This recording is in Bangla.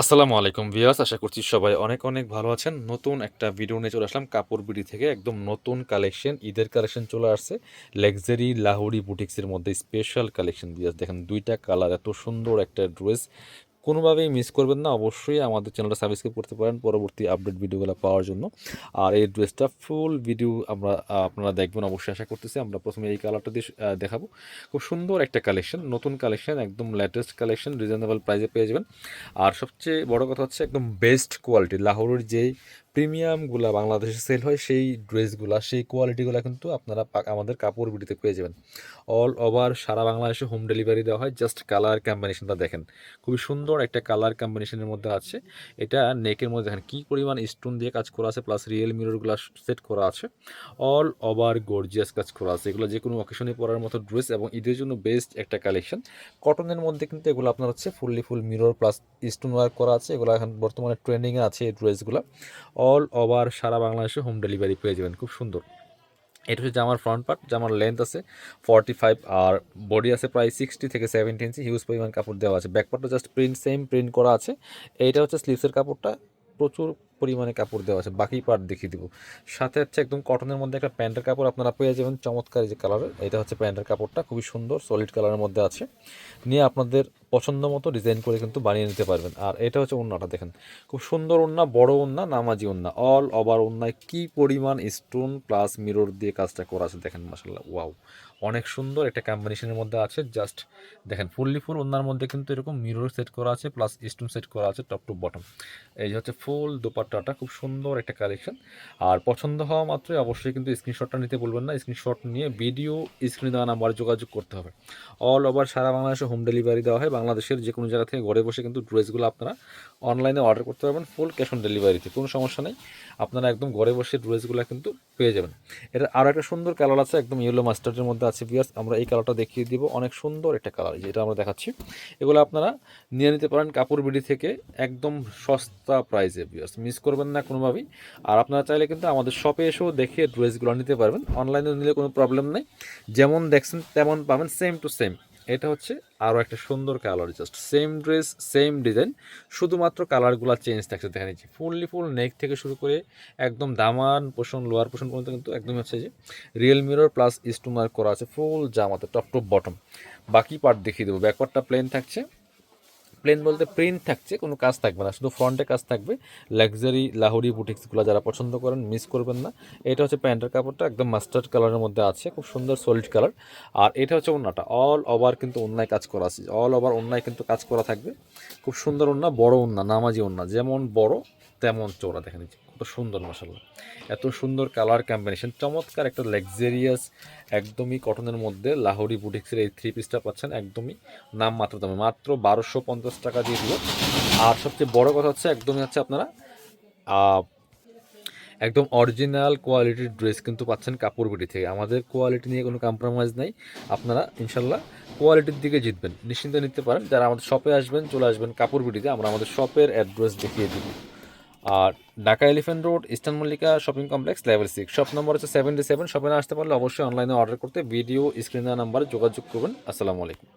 আসসালামু আলাইকুম ভিউয়ার্স, আশা করছি সবাই অনেক অনেক ভালো আছেন। নতুন একটা ভিডিও নিয়ে চলে আসলাম কাপড় বিডি থেকে। একদম নতুন কালেকশন, ঈদের কালেকশন চলে আসছে। লাক্সারি লাহোরি বুটিক্সের মধ্যে স্পেশাল কালেকশন ভিউয়ার্স, দেখেন দুইটা কালার, এত সুন্দর একটা ড্রেস কোনোভাবেই মিস করবেন না। অবশ্যই আমাদের চ্যানেলটা সাবস্ক্রাইব করতে পারেন পরবর্তী আপডেট ভিডিওগুলো পাওয়ার জন্য। আর এই ড্রেসটা ফুল ভিডিও আপনারা দেখবেন অবশ্যই, আশা করতেছি। আমরা প্রথমে এই কালারটা দিয়ে দেখাবো। খুব সুন্দর একটা কালেকশন, নতুন কালেকশন, একদম লেটেস্ট কালেকশন, রিজনেবল প্রাইসে পেয়ে যাবেন। আর সবচেয়ে বড় কথা হচ্ছে একদম বেস্ট কোয়ালিটি, লাহোরের যেই প্রিমিয়ামগুলা বাংলাদেশে সেল হয় সেই ড্রেসগুলা, সেই কোয়ালিটিগুলো কিন্তু আপনারা আমাদের কাপড় বিডিতে পেয়ে যাবেন। অল ওভার সারা বাংলাদেশে হোম ডেলিভারি দেওয়া হয়। জাস্ট কালার কম্বিনেশনটা দেখেন, খুবই সুন্দর একটা কালার কম্বিনেশনের মধ্যে আছে। এটা নেকের মধ্যে দেখেন কী পরিমাণ স্টোন দিয়ে কাজ করা আছে, প্লাস রিয়েল মিররগুলো সেট করা আছে। অল ওভার গর্জিয়াস কাজ করা আছে। এগুলো যে কোনো অকেশনে পরার মতো ড্রেস এবং ঈদের জন্য বেস্ট একটা কালেকশন। কটনের মধ্যে কিন্তু এগুলো আপনার হচ্ছে ফুল মিরর প্লাস স্টোন ওয়ার্ক করা আছে। এগুলো এখন বর্তমানে ট্রেন্ডিংয়ে আছে এই ড্রেসগুলো। অল ওভার সারা বাংলাদেশে হোম ডেলিভারি পেয়ে যাবেন, খুব সুন্দর। এটা হচ্ছে জামার ফ্রন্ট পার্ট, জামার লেন্থ আছে 45 আর বডি আছে প্রায় 60 থেকে 70 ইঞ্চি, হিউজ পরিমাণ কাপড় দেওয়া আছে। ব্যাক পার্টটা জাস্ট সেম প্রিন্ট করা আছে। এইটা হচ্ছে স্লিভসের কাপড়টা, প্রচুর পরিমাণে কাপড় দেওয়া আছে। বাকি পার্ট দেখিয়ে দিব। সাথে হচ্ছে একদম কটনের মধ্যে একটা প্যান্টের কাপড় আপনারা পেয়ে যাবেন, চমৎকার যে কালারের। এটা হচ্ছে প্যান্টের কাপড়টা, খুবই সুন্দর সলিড কালারের মধ্যে আছে। নিয়ে আপনাদের পছন্দ মতো ডিজাইন করে কিন্তু বানিয়ে নিতে পারবেন। আর এটা হচ্ছে ওড়নাটা দেখেন, খুব সুন্দর ওড়না, বড় ওড়না, নামাজি ওড়না। অল ওভার ওড়নায় কী পরিমাণ স্টোন প্লাস মিরর দিয়ে কাজটা করা আছে দেখেন, মাসাল্লাহ ওয়াও, অনেক সুন্দর একটা কম্বিনেশনের মধ্যে আছে। জাস্ট দেখেন ফুল ওড়নার মধ্যে কিন্তু এরকম মিরর সেট করা আছে, প্লাস স্টোন সেট করা আছে টপ টু বটম। এই যে হচ্ছে ফুল দোপাট্টাটা, খুব সুন্দর একটা কালেকশন। আর পছন্দ হওয়া মাত্রই অবশ্যই কিন্তু স্ক্রিনশটটা নিতে বলবেন না। স্ক্রিনশট নিয়ে ভিডিও স্ক্রিনে দেওয়া নাম্বারে যোগাযোগ করতে হবে। অল ওভার সারা বাংলাদেশে হোম ডেলিভারি দেওয়া হয়। বাংলাদেশের যে কোনো জায়গা থেকে ঘরে বসে কিন্তু ড্রেসগুলো আপনারা অনলাইনে অর্ডার করতে পারবেন, ফুল ক্যাশ অন ডেলিভারিতে, কোনো সমস্যা নেই। আপনারা একদম ঘরে বসে ড্রেসগুলো কিন্তু পেয়ে যাবেন। এটা আরও একটা সুন্দর কালার আছে, একদম ইয়েলো মাস্টার্ডের মধ্যে আছে ভিউয়ার্স। আমরা এই কালারটা দেখিয়ে দিব, অনেক সুন্দর একটা কালার যেটা আমরা দেখাচ্ছি। এগুলো আপনারা নিয়ে নিতে পারেন কাপড় বিডি থেকে, একদম সস্তা প্রাইসে ভিউয়ার্স, মিস করবেন না কোনোভাবেই। আর আপনারা চাইলে কিন্তু আমাদের শপে এসেও দেখে ড্রেসগুলো নিতে পারবেন, অনলাইনে নিলে কোনো প্রবলেম নেই। যেমন দেখছেন তেমন পাবেন, সেম টু সেম। এটা হচ্ছে আরও একটা সুন্দর colour, just same dress same design, শুধুমাত্র কালারগুলো চেঞ্জ থাকছে। দেখে নিচ্ছি ফুল নেক থেকে শুরু করে একদম দামান পোষণ লোয়ার পোষণ পর্যন্ত কিন্তু একদম হচ্ছে যে রিয়েল মিরর প্লাস স্টোনার করা আছে ফুল জামাতে টপ টু বটম। বাকি পার্ট দেখিয়ে দেবো। ব্যাকপার্টটা প্লেন থাকছে, প্লেন বলতে প্রিন্ট থাকছে, কোনো কাজ থাকবে না, শুধু ফ্রন্টে কাজ থাকবে। লাক্সারি লাহোরি বুটিক্সগুলো যারা পছন্দ করেন মিস করবেন না। এটা হচ্ছে প্যান্টের কাপড়টা, একদম মাস্টার্ড কালারের মধ্যে আছে, খুব সুন্দর সলিড কালার। আর এটা হচ্ছে ওড়নাটা, অল ওভার কিন্তু ওড়নায় কাজ করা আছে, অল ওভার ওড়নায় কিন্তু কাজ করা থাকবে। খুব সুন্দর ওড়না, বড় ওড়না, নামাজি ওড়না, যেমন বড় তেমন চওড়া। দেখে নিচ্ছি কত সুন্দর, মাসাল্লাহ এত সুন্দর কালার কম্বিনেশন, চমৎকার একটা লাক্সারিয়াস একদমই কটনের মধ্যে লাহোরি বুটিক্সের এই থ্রি পিসটা পাচ্ছেন একদমই নাম মাত্র দামে, মাত্র 1250 টাকা দিয়ে দিব। আর সবচেয়ে বড় কথা হচ্ছে একদমই হচ্ছে আপনারা একদম অরিজিনাল কোয়ালিটির ড্রেস কিন্তু পাচ্ছেন কাপড় বিডি থেকে। আমাদের কোয়ালিটি নিয়ে কোনো কম্প্রোমাইজ নাই। আপনারা ইনশাল্লাহ কোয়ালিটির দিকে জিতবেন, নিশ্চিন্তে নিতে পারেন। যারা আমাদের শপে আসবেন চলে আসবেন কাপড় বিডিতে, আমরা আমাদের শপের অ্যাড্রেস দেখিয়ে দিব। আর Dhaka elephant road, eastern Mallika shopping complex, level 6, shop number হচ্ছে 77। শপে না আসতে পারলে অবশ্যই অনলাইনে অর্ডার করতে ভিডিও স্ক্রিনে নাম্বারে যোগাযোগ করবেন। আসসালামু আলাইকুম।